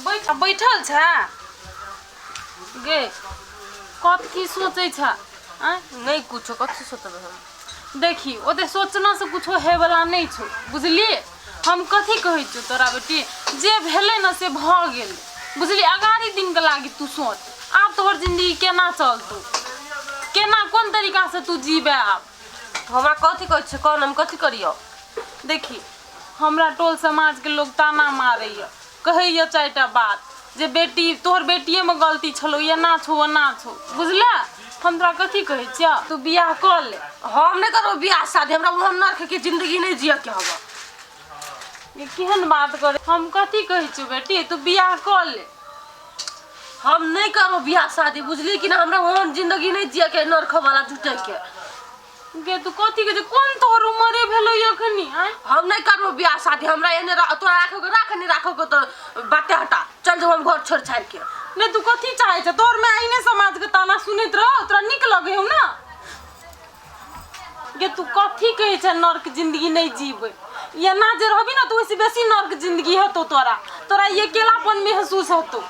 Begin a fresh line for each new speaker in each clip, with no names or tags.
बैठल छ गे कथी सोचे छ
नहीं कुछ कथी सोचब हम
देखी ओते सोचना से कुछो हे वाला नहीं छो बुझली हम कथी कहै छु तोरा बेटी जे भेले न से भ गेल बुझली अगाड़ी दिन के लागी तू सोच आब तोहर जिंदगी केना चलतौ केना कोन तरीका से तू जीबे आब
हमरा कथी कहै छ कोन हम कथी करियो
देखी हमरा टोल समाज के लोग ताना मारैया कहैया चारिटा बात जे बेटी तोहर बेटिए में गलती छलो ये ना छो ना छो बुझला हम तोरा कथी कहै छिया तू बियाह कर ले
हम नहीं करो बियाह शादी हमरा मोहन नरक के जिंदगी नहीं जिया के हवा
ये केहन बात करे हम कथी कहै छु बेटी तू बियाह कर ले
हम नहीं करो बियाह शादी बुझली कि ना हमरा मोहन जिंदगी नहीं जिया के नरक वाला झूठे के
गे तू कथी के कोन तोहर उमरे भेलो यखनी
हम नहीं करो बियाह शादी हमरा एने तोरा राखो को तो बाते हटा चल जो हम घर छोड़ छाड़ के
ने तू कथी चाहे छ तोर में आइने समाज के ताना सुनित रह तोरा निक लगे हो ना गे तू कथी कहे छ नरक जिंदगी नहीं जीबे ये ना जे रहबी ना तो वैसे बेसी नरक जिंदगी हेतो तोरा ये अकेलापन महसूस होतो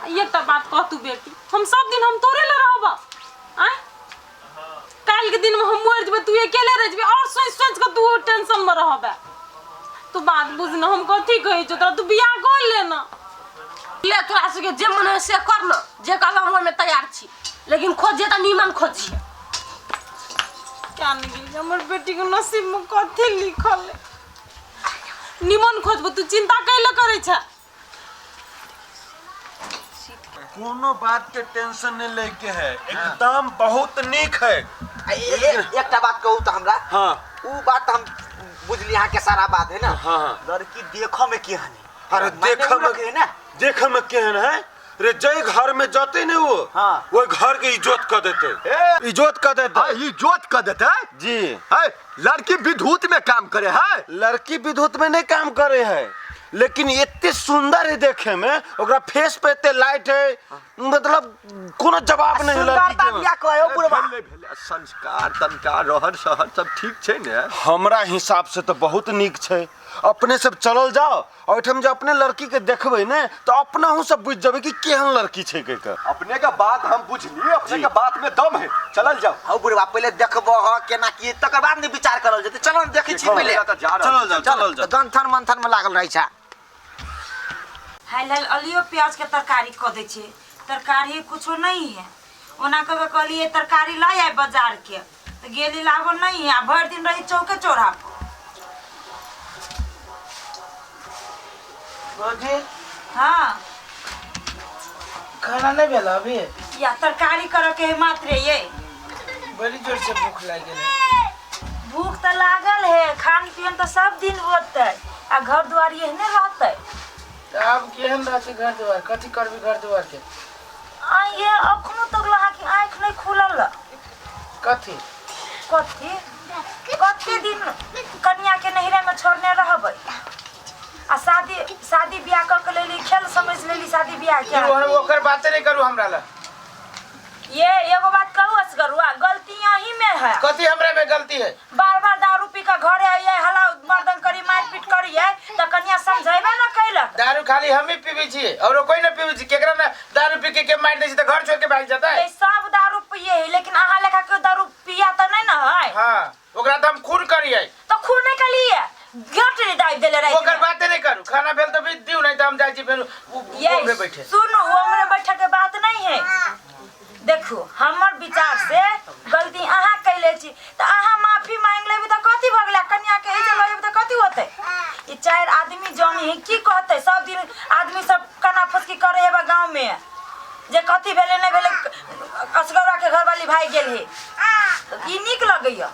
एकटा बात कह तू बेटी हम सब दिन हम तोरे ले रहबा काल के दिन में हम मर जबे तू अकेले रह जबे और सोच के तू टेंशन में रहबे तू बात बुझना हम कथी कहे छ तोरा तू बियाह कर ले ना
ले तोरा से जे मन है से कर ना जे कहला हम में तैयार छी लेकिन खोजे त नीमन खोजी
क्या नहीं हमर बेटी के नसीब में कथी लिखल है नीमन खोजबो तू चिंता कैले करे छ
कोनो बात के टेंशन नहीं लेके है एकदम बहुत नीक है
एकटा बात कहू त हमरा
हां
उ बात हम बुझली यहां के सारा बात है ना
हां
लड़की देखो में केहन है
अरे देखो में केहन है रे जय घर में जाते ने वो वो घर के इज्जत कर देते इज्जत कर देते जी
है लड़की विद्युत में काम करे है
लड़की विद्युत में नहीं काम करे है लेकिन इतने सुंदर है देखे में ओकरा फेस पे इतने लाइट है मतलब कोनो जवाब नहीं लड़की के
क्या कहे बुढ़वा संस्कार तनकार रहन सहन सब ठीक छै ने
हमरा हिसाब से तो बहुत नीक छै अपने सब चलल जाओ और हम जो अपने लड़की के देखबे ने तो अपना हूं सब बुझ जबे कि केहन लड़की छै के
अपने का बात हम बुझली अपने का बात में दम है चलल जाओ हां बुढ़वा पहले देखबो ह केना की तकर बाद में विचार करल जेते चलो देखै छी पहले
चलल जाओ
गंथन मंथन में लागल रहै छै
हाल अलियो प्याज के तरकारी क दे छे तरकारी कुछो नहीं है ओना कबे कहलिए तरकारी लाई आए बाजार के तो गेली लाबो नहीं है भर दिन रही चौके चौरा
रोजी
हां
खाना नहीं भेला अभी
या तरकारी करे के मात्र ये
बड़ी जोर से भूख लागल है
भूख तो लागल है खान पियन तो सब दिन होते आ घर द्वार यहने रहते
अब केहन रहते घर द्वार कथी करबी घर द्वार के
ये अखनो तक लहा की आंख नहीं खुलल
कथी
कथी कते दिन कन्या के नहिरा में छोड़ने रहबै आ शादी ब्याह कर के लेली खेल समझ लेली शादी ब्याह के
हम ओकर बात नहीं करू हमरा ला
ये एगो बात कहू असगरुआ गलती यही में है
कथी हमरा में गलती है
बार-बार दारू पी के घरे आइए हला मर्दन करी मारपीट करिए त कन्या समझैबे न कैलक
दारू खाली हम ही पीबी छी और कोई न पीबी छी केकरा न दारू पी के मार दे छी त घर छोड़ के भाग जाता है
ए सब दारू पिए है लेकिन आहा लेखा के दारू पिया त नहीं न है
हां ओकरा त हम खून करिए
तो खून नहीं कलिए गट रे दाई देले रही
ओकर बात नहीं करू खाना भेल त भी दिउ नहीं त हम जाई छी फेर ओकरे बैठे
सुनो ओमरे बैठे के बात नहीं है देखो हमर विचार से गलती आहा कैले छी त आहा माफी मांग लेबे त कथि भ गेलै कन्या के इज्जत लेबे त कथि होतै ई चार आदमी जानी है की कहतै सब दिन आदमी सब कना फसकी करे है गांव में जे कथि भेले नहीं भेले असगरा के घर वाली भाई गेल है ई निक लगैया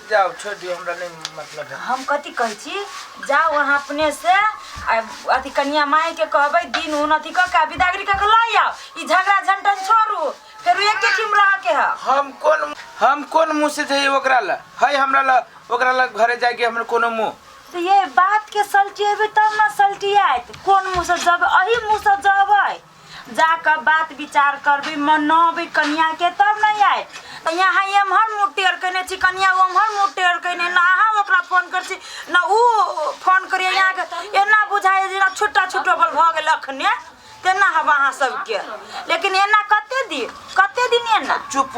जाओ छोड़ दियो हमरा नहीं मतलब है
हम कथि कहै छी जाओ वहां अपने से अथी कन्या माई के कहबै दिन उन अथी क के विदागरी क के लाई आओ ई झगड़ा झंटन छोड़ू फिर एक के टीम रह के है
हम कौन मुंह से जाई ओकरा ला है हमरा ला ओकरा ला घरे जाय के हमर कोनो मुंह
तो ये बात के सलटिएबे तब न सलटियात कोन मुंह से जब अही मुंह से जबै जाकर बात विचार करबी मनबी कन्या के तब नहीं आए तो यहाँ एमहर मुटेर कने छी कन्या ओमहर मुटेर कने ना अहाँ ओकरा फोन कर छी ना ऊ फोन करिए यहाँ के एना बुझाए जे छुट्टा छुट्टा बल भ गेल अखने तेना हब अहाँ सबके लेकिन एना कते दिन एना
चुप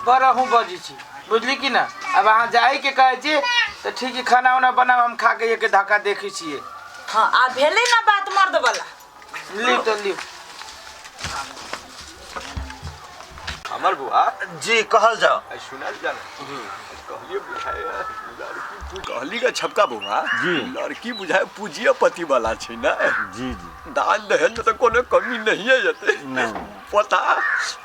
बड़ा हूँ बजी छी बुझली कि ना। अब अहाँ जाए के कहे छी तो ठीक है, खाना उना बनाओ, हम खा के धक्का देखी छिए।
हाँ आ भेले ना बात मर्द वाला।
ली तो ली।
हमर बुआ
जी कहल जाओ।
सुनल जा कहलिए बुझाए कहली का छपका बुआ
जी
लड़की बुझाए पूजियपति वाला छै ना।
जी जी
दान दहेज में तो कोनो कमी नहीं है जते
नहीं
पता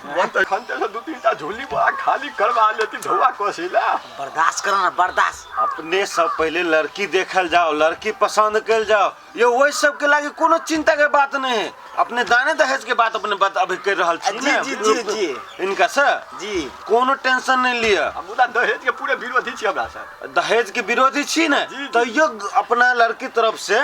मन तो खनते से 2-3 झोली बड़ा खाली करवा लेती धोआ कोसिला।
बर्दाश्त करो ना बर्दाश्त।
अपने सब पहले लड़की देखल जाओ, लड़की पसंद कल जाओ, ये वही सब के लागे कोनो चिंता के बात नहीं है। अपने दाने दहेज के बात अपने बात अभी कर रहल छी
जी,
ना।
जी, जी, जी।
इनका सर
जी
कोनो टेंशन नहीं लिया।
हम उदा दहेज के पूरे विरोधी छी हमरा सर।
दहेज के विरोधी छी ना
जी, जी।
तो यो अपना लड़की तरफ से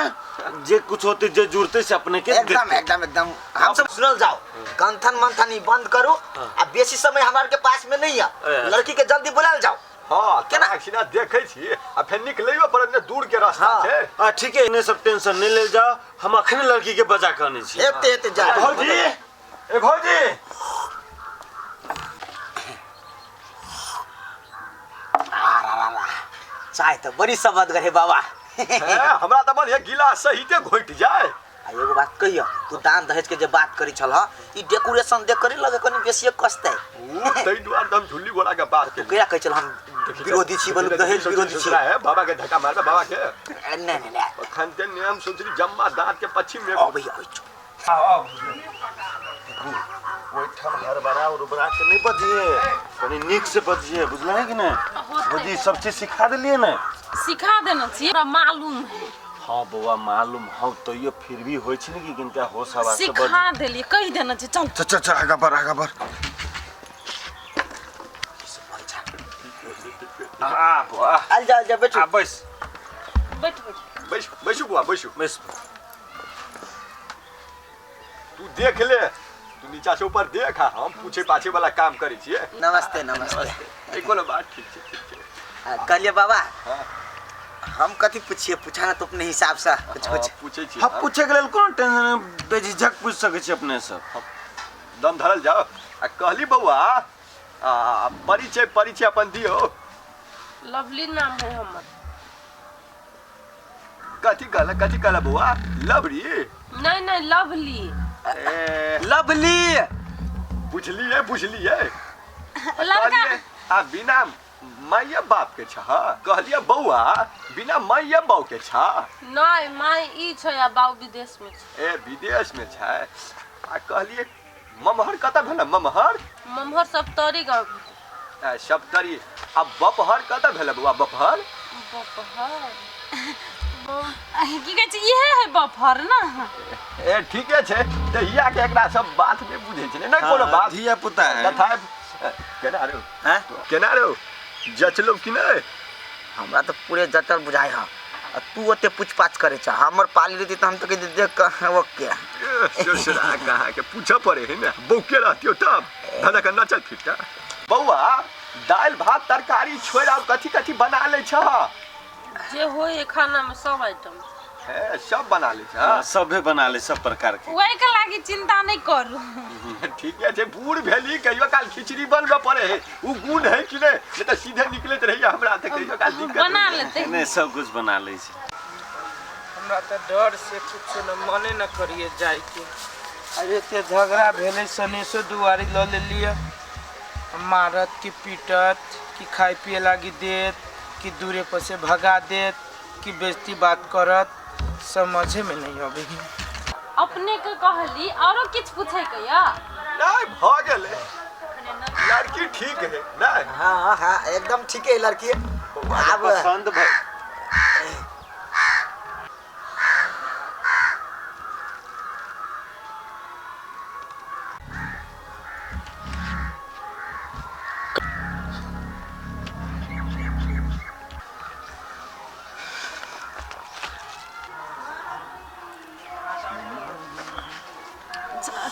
जे कुछ होते जे जुड़ते से अपने के
एकदम
देते।
एकदम एकदम हम सब सुनल जाओ। कंथन मंथन बंद करो। अब बेसी समय हमारे के पास में नहीं है। लड़की के जल्दी बुलाल जाओ।
हां
केना?
केना सीना देखे छी आ फिर निकलेबो पर ने दूर के रास्ता
हाँ।
छै।
हां ठीक है, इन्हें सब टेंशन नहीं ले जाओ, हम अखने लड़की के बजा करने छी।
एते जा
भौजी ए भौजी
चाय तो बड़ी समझ गए बाबा।
हमरा त मन ये गिलास सहिते घोट जाए।
एगो बात कहियो, तू दान दहेज के जे बात करी छल ई डेकोरेशन देख करी लगे कनी बेसी कसते।
तै दुआर हम झुल्ली गोला के बात के
कया कह चल हम विरोधी छी बोलू दहेज विरोधी छी।
है बाबा के धक्का मारबे बाबा के।
नहीं नहीं नहीं
खनते नियम सोचरी जम्मा दांत के पश्चिम में
आओ भैया
आओ
ओइ ठम हरबरा और उबरा के नहीं बजिए, कनी नीक से बजिए, बुझला है कि नहीं। भौजी सब चीज सिखा दिलिए ना।
सिखा देना चाहिए, हमरा मालूम है।
हाँ बउआ मालूम हो तो ये फिर भी होय छी कि किनका होश आवाज से
सिखा देलिए, कह देना चाहिए। चल
चल चल आगा बढ़ आगा बढ़। हां बुआ
आल जा बैठो।
आ बस
बैठ बैठ।
बैसु बुआ बैसु।
बस
तू देख ले, तू नीचा से ऊपर देख, हम पूछे पाछे वाला काम करे छिए।
नमस्ते नमस्ते।
एक कोनो बात ठीक छै।
कहलिए बाबा
हाँ।
हम कथी पूछिए, पूछा ना तो अपने हिसाब से कुछ कुछ
पूछे छी।
हम पूछे के लेल कोन टेंशन, बेझिझक पूछ सके छी अपने सब।
दम धरल जाओ। आ कहली बउआ परिचय अपन दियो।
लवली नाम है हमर।
कथी कहला बउआ? लवरी?
नहीं लवली।
ए
लवली।
बुझलिए।
लड़का
आ बिना माय बाप के छ। कहलिए बउआ बिना माय बाप के छ।
नहीं माय ई छै आ बाऊ विदेश में छै।
ए विदेश में छै। आ कहलिए ममहर कत भेल? ममहर
ममहर सप्तरी गाँव।
सप्तरी। आ बपहर कत भेल बउआ? बपहर
की कहै छै इहे है बपहर ना।
ए ठीके छै। दहिया के एकरा सब बात में बुझे छै नहीं कोनो बात।
धिया पुता है।
कथा केना रो?
हैं?
केना रो? जचलो कि नहीं?
हमरा तो पूरे जटर बुझाई है। तू ओते पूछ पाछ करे छ। हमर पाली रहती तो हम तो कह देख ओके।
ससुरा कहा के पूछा पड़े है ना। बौके रहती हो तब धना करना चल फिरता। बउआ दाल भात तरकारी छोड़ और कथी बना ले छ?
जे होय खाना में सब आइटम
है सब बना ले छ।
सबे बना ले, सब प्रकार के।
वही के लागी चिंता नहीं करू।
ठीक है बूढ़ भेली कहियो काल खिचड़ी बनबे पड़े है। उ गुण है कि नहीं तो सीधे निकलत रहिए हमरा त कहियो काल दिक्कत
बना लेते।
नहीं सब कुछ बना ले छी।
हमरा तो डर से कुछ न मने न करिए जाए के। अरे ते झगड़ा भेले सनेसो दुआरी ल ले लिया। मारत की पीटत की खाए पिए लागी देत कि दूरे पर से भगा देत कि बेइज्जती बात करत, समझे में नहीं आवे।
अपने के कहली औरो किछ पूछे के या?
नहीं भ गेले। लड़की ठीक है नहीं?
हाँ एकदम ठीक है लड़की। अब
पसंद भाई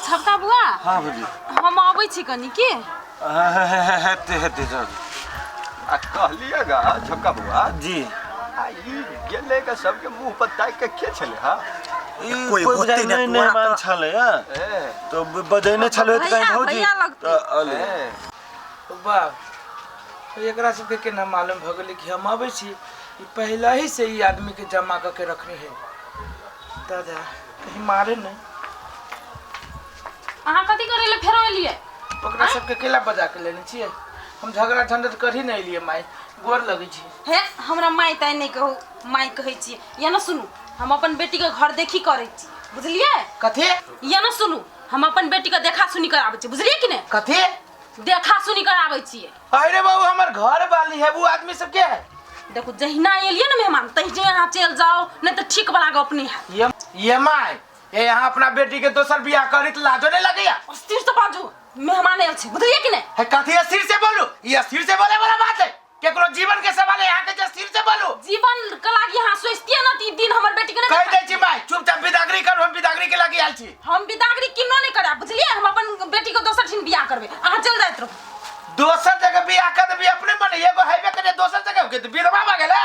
छपका बुआ
हाँ भौजी
हम आबै छी कनी की।
हेते जल्दी।
आ कहलिएगा झपका बुआ
जी
आ ई गेले के सबके मुंह पर ताक के छले। हां
कोई
होते
नहीं
नहीं,
नहीं
तोरा
मान
तो-
छले तो बजैने छले तो कहीं भौजी
भैया लगती।
तो अले
वाह एकरा सबके केना मालूम भ गेलै कि हम आबै छी ई पहले ही से ई आदमी के जमा करके रखने है दादा कहीं मारे नहीं
अहाँ कथी करे ले फेरो एलिए
ओकरा सबके केला बजा के लेने छियै हम झगड़ा झंझट कर ही नहीं लिए माई गोर लगै छी
हे हमरा माय ताय नहीं कहू माय कहै छी या न सुनू हम अपन बेटी के घर देखी करै छी बुझलिए
कथी
या न सुनू हम अपन बेटी के देखा सुनी कराबै छी बुझलिए कि नहीं
कथी
देखा सुनी कराबै छी
अरे बाबू हमर घर वाली है वो आदमी सब के है
देखो जहिना एलिए ना मेहमान तहिजे यहाँ चल जाओ नहीं तो ठीक वाला गप नहीं है
ये माई ये यहाँ अपना बेटी के दोसर बियाह करी तो लाजो नहीं लगैया
अस्थिर से बाजू मेहमान आयल छै बुझलिए कि नहीं
है कथी स्थिर से बोलू ये स्थिर से बोले वाला बात है केकरो जीवन के सवाल है यहाँ के स्थिर से बोलू
जीवन के लागी यहाँ सोचतिए ना ती दिन हमर बेटी के
कह
नहीं
दे छी माई चुपचाप बिदागरी कर हम बिदागरी के लागी आयल छी
हम बिदागरी किन्नो नहीं करा बुझलिए हम अपन बेटी के दोसर ठिन बियाह करबे अहाँ चल जाइत रहो
दोसर जगह बियाह कर देबी अपने मन एगो हेबे करे दोसर जगह के तो विधवा भ गेला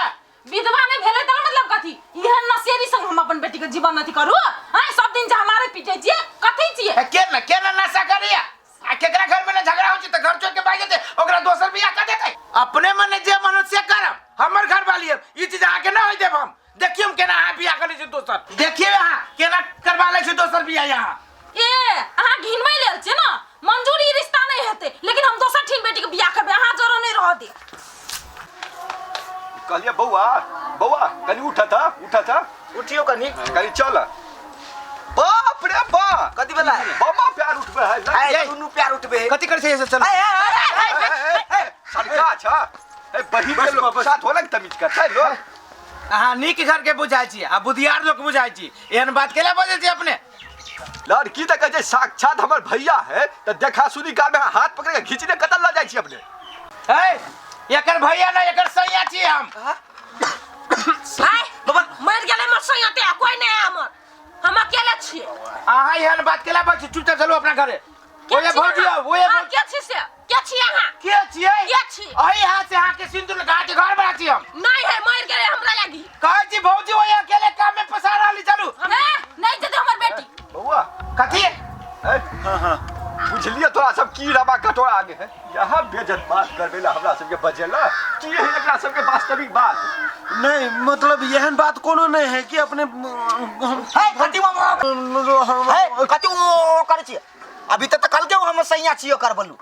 विधवा नहीं भेले त मतलब कथी यह नसेरी संग हम अपन बेटी के जीवन नथी करू हां सब दिन जे हमारे पीटे छिए कथी छिए
के ना नशा करिया आ केकरा घर में ना झगड़ा हो छी त घर छोड़ के भाग जेते ओकरा दोसर बियाह कर देते अपने मन जे मनुष्य करब हमर घर वाली है ई चीज आके ना होई देब हम देखियो हम केना आ बियाह करे छी दोसर देखिए यहां केना करवा ले छी दोसर बियाह यहां
ए अहाँ घिनमै लेल छिए ना मंजूरी रिश्ता नहीं हेते लेकिन हम दोसर ठिन बेटी के बियाह करबे अहाँ जरो नहीं रह दे
कहलिए बउआ बउआ कनी उठा था
उठियो कनी
कनी चल बाप रे बा
कथी भेला
बाबा प्यार उठबे है
ए दुनु प्यार उठबे
कथी करे छै ऐसे चल
सरका छ ए बहिन के लोग साथ होला तमीज कर छै लोग
अहाँ नीक घर के बुझाई छी आ बुधियार लोग बुझाई छी एहन बात केला बजे छी अपने
लड़की तक जे साक्षात हमर भैया है त देखा सुनी काल में हाथ पकड़ के खींचने कतल ल जाय छी अपने
ए एकर भैया ना एकर सैया छी हम
हाय बाबा मर गेले मर सयाते कोई नहीं है हमर हम अकेले छी
अहाँ एहन बात केला बजे चुपचाप चलो अपना घरे ओए भौजी ओए
क्या छी से क्या छी यहां
के छियै
के छी
अहि हाथ से अहाँ के सिंदूर लगा के घर बना छी हम
नहीं है मर गेले हमरा लागी
कहै छी भौजी ओए अकेले काम में फंसा रहली चलू
नहीं जदे हमर बेटी
बउआ
कथी
हां
बुझलिए तोरा सब की रबा कटोरा आगे है यहाँ बेजत बात करबेला हमरा सबके बजेला की है एकरा सबके वास्तविक बात
नहीं मतलब यहन बात कोनो नहीं है कि अपने
है कथी है कथी ओ करे छी अभी तक कल के हम सैया छियो कर बोलू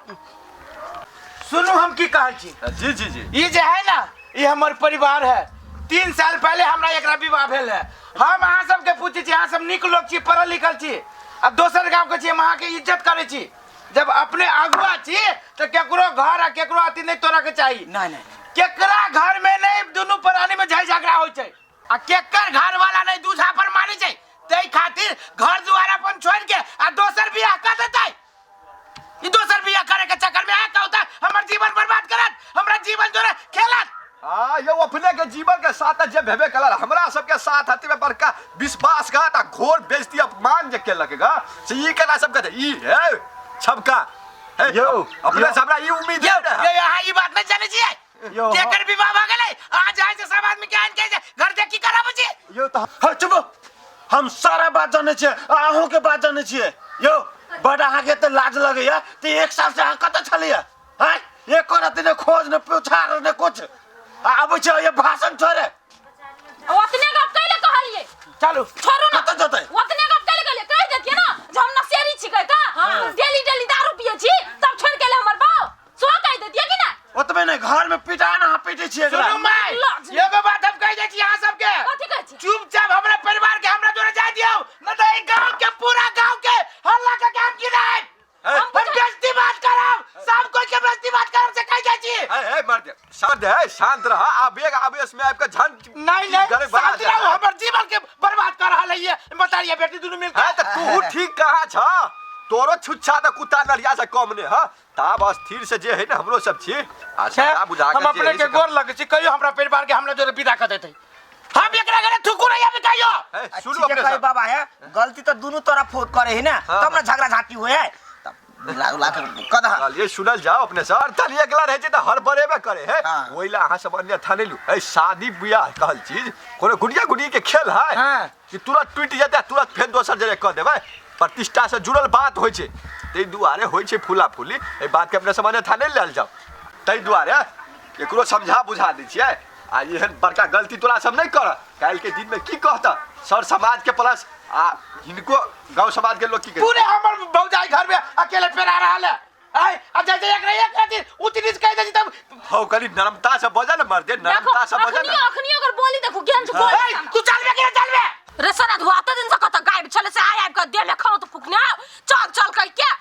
सुनू हम की कहै छी
जी जी जी
ये जो है ना ये हमार परिवार है 3 साल पहले हमरा एकरा विवाह भेल है हम अहाँ सबके पूछे छी अहाँ सब नीक लोग छी पढ़ल लिखल छी आ दोसर गांव के छी हम अहाँ के इज्जत करे छी जब अपने अगुआ छी तो केकरो घर आ केकरो अथी नहीं तोरा के चाहिए
नहीं
केकरा घर में नहीं दोनों प्राणी में झगड़ा झगड़ा होय छै आ केकर घर वाला नहीं दूसरा पर मानी छै तै खातिर घर दुआर अपन छोड़ के आ दोसर बियाह कर देतै ई दोसर बियाह करे के चक्कर में आ कहता हमर जीवन बर्बाद करत हमरा जीवन जोरे खेलत
यो अपने के जीवन के साथ जे भेबे कलर हमरा सबके साथ हती में बड़का विश्वासघात आ घोर बेइज्जती अपमान जे के लगेगा से ई केना सब कहते ई है छबका है
यो
अपने से हमरा ई उम्मीद है
ये यहाँ ई बात नहीं जाने छिए
यो
केकर विवाह भ गेलै आज आइ से सब आदमी के आन के घर देख की कराबै छी
यो तो हाँ चुप हम सारा बात जाने छिए अहों के बात जाने छिए यो बड़ा अहाँ के त लाज लगैया त एक साल से अहाँ कत छलिया हैं एक करत ने खोज ने पूछार ने कुछ आबै छ ये भाषण छोड़े
ओतने गप कैले कहलिए
चलो
छोड़ो ना
कत जतै
ओतने गप कैले कहलिए कह देतिए ना जे हम नसेरी छिकै का डेली डेली दारू पिए छी तब छोड़ के ले हमर बाऊ सो कह देतिए कि ना
ओतबे ने घर में पिटाना हाँ पिटे छिए
सुनो माय एगो बात हम कह दै छी अहाँ सब के
कथी कहै छी
चुपचाप हमरा परिवार के हमरा जोरे जाय दियौ न त ई गांव के पूरा गांव के हल्ला के काम की रहे हम बेइज्जती बात करब सब कोई के बेइज्जती बात करब से कह जाइ छी
ए मर दे शांत रह आवेग आवेश में आपका झन
नहीं शांत रहो हमर जीवन के बर्बाद कर रहल है ये बताइए बेटी दोनों मिल
है त तू ठीक कहा छ तोरो छुच्छा त कुत्ता नरिया से कम ने ह ता बस स्थिर से जे है ना हमरो सब छी अच्छा बुझा के
हम अपने के गोर लगे छी कहियो हमरा परिवार के हमरा जोरे विदा कर देतै हम एकरा घरे थुकु नहीं आबे कहियो
सुनो अपने
बाबा है गलती तो दोनों तरफ फोट करे है ना तब ना झगड़ा झाटी हुए है दिला के कदा
ये सुनल जाओ अपने सर तनी अगला रहे त हर बरेबे करे है
हाँ।
ओइला अहाँ सब अन्य थाने लू ए शादी बियाह कहल चीज कोनो गुड़िया गुड़ी के खेल है
हाँ।
कि तुरंत टूट जाता तुरंत फेर दोसर जगह कह देबै प्रतिष्ठा से जुड़ल बात होइ छै तै दुआरे होइ छै फूला फूली ए बात के अपने सामने थाने लेल जाओ तै दुआरे एकरो समझा बुझा दै छियै आ एहन बड़का गलती तोरा सब नहीं कर काल के दिन में की कहता सर समाज के प्लस आ इनको गांव समाज के लोग की
पूरे हमर भौजाई घर में अकेले पेरा रहल है आई अच्छा एक नहीं एक दिन उतनीस कह दे तब
हो कनी नरमता से बजा न मर दे नरमता से बजा न
अखनी अगर बोली देखो ज्ञान से बोली
तू चल बे
रे सना धुआते दिन से कहता गायब छले से आय के दे में खाओ तो फुकना चल चल कह के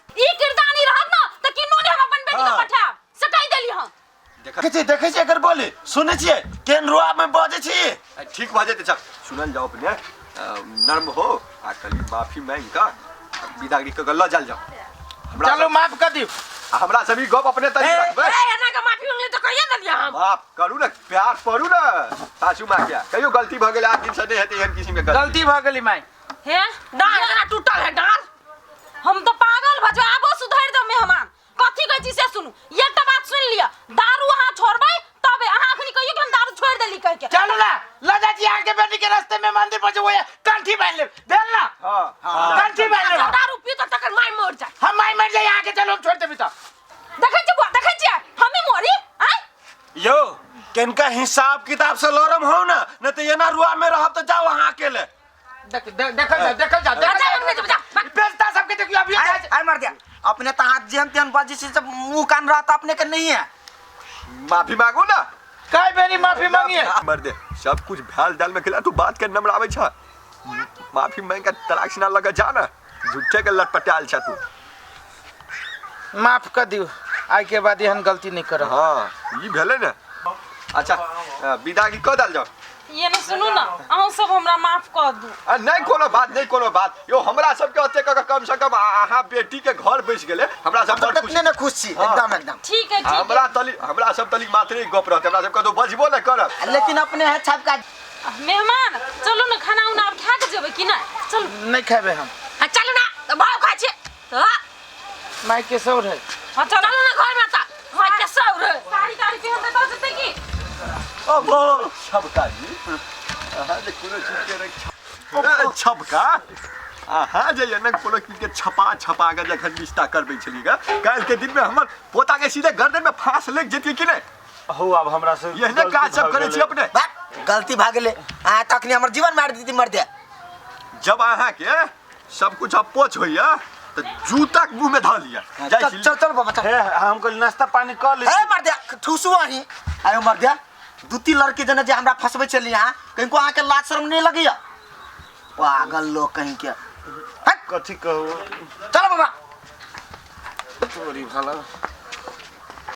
ई किरदानी रहत ना त किनो ने हम अपन बेटी के पठा से कह देली हम
देखे छी एकर बोली सुने छिए केन रुआ में बजे छी
ठीक बजे ते सुनल जाओ अपने नर्म हो आ कली माफी मांग का विदागरी के गल्ला जल जाओ
चलो माफ कर दियो
हमरा सभी गप अपने तरीके रखबे
ए एना के माफी मांगले तो कहिए देलिया हम
माफ करू न प्यार पड़ू न सासू मां क्या कहियो गलती भ गेल आज दिन से नहीं हेते एहन किसी में
गलती भ गेली माई
हे डाल एना टूटल है डाल हम तो पागल भजो आबो सुधर दो मेहमान कथी कहै छी से सुनु एकटा बात सुन लिया दारू अहाँ छोड़बै तबे अहाँ अखनी कहियो कि हम दारू छोड़ देली कह के
चलो ना लजा जी आगे बेटी के रास्ते में मंदिर पर जो वो कंठी बांध ले देल ना
हां
कंठी बांध ले
दारू पी तो तकर माई मर जाए
हम माई मर जाए आगे चलो हम छोड़ देबी तो
देखै छी हमें मोरी आय
यो केनका हिसाब किताब से लरम हो ना न तो एना रुआ में रहब तो जाओ वहां अकेले
देखो जा बेचता सबके देखियो अभी
आई मार दिया अपने तो हाथ जेहन तेहन बाजी से सब मुंह कान रहता अपने के नहीं है
माफी मांगो ना
काय बेरी माफी मांगिए
मर दे सब कुछ भैल दाल में खिला तू बात के नम्र आवे छ माफी मांग के तलाक ना लगा जा ना झूठे के लटपटाल छ तू
माफ कर दियो आज के बाद एहन गलती नहीं करब
हां ई भेले ना अच्छा विदागी क डाल जाओ
ये नहीं सुनू ना अहूँ सब हमरा माफ कर दू
नहीं कोनो बात यो हमरा सब के ओते कम से कम आहा बेटी के घर बैस गेले हमरा सब बड़ खुशी
कितने खुश छी एकदम
ठीक है
हमरा सब तली मात्र गप रहते हमरा सब कतो बजबो न करब
लेकिन अपने है छाप का
मेहमान चलो ना खाना उना अब खा के जेबै कि ना चलो
नहीं खाबे हम
चलो ना तो भाव खा छी तो
माई के सौर है
हां चलो
चलो ना घर में ता माई के सौर
साड़ी ताड़ी पहन दे जते की
अब छबका जी आहा जे कोनो चीज के रख छबका आहा जे न कोनो चीज के छपा के जखन रिश्ता करबै छलीगा काल के दिन में हमर पोता के सीधे गर्दन में फांस लग जेती कि नहीं
हो अब हमरा से
यहने काज सब करे छी अपने
गलती भाग गेले आ तखनी हमर जीवन मार दीदी मर दे
जब आहा के सब कुछ अपोच होइया तो जूता के मुंह में धा लिया
चल बाबा चल
हमको नाश्ता पानी कर ले
ए मर दे ठुसु आही आयो मर दे दूती लड़की जने जे हमरा फसबै चली यहां कहीं को आके लाज शर्म नहीं लगिया पागल लोग कहीं के
कथी कहू
चलो बाबा
तोरी भला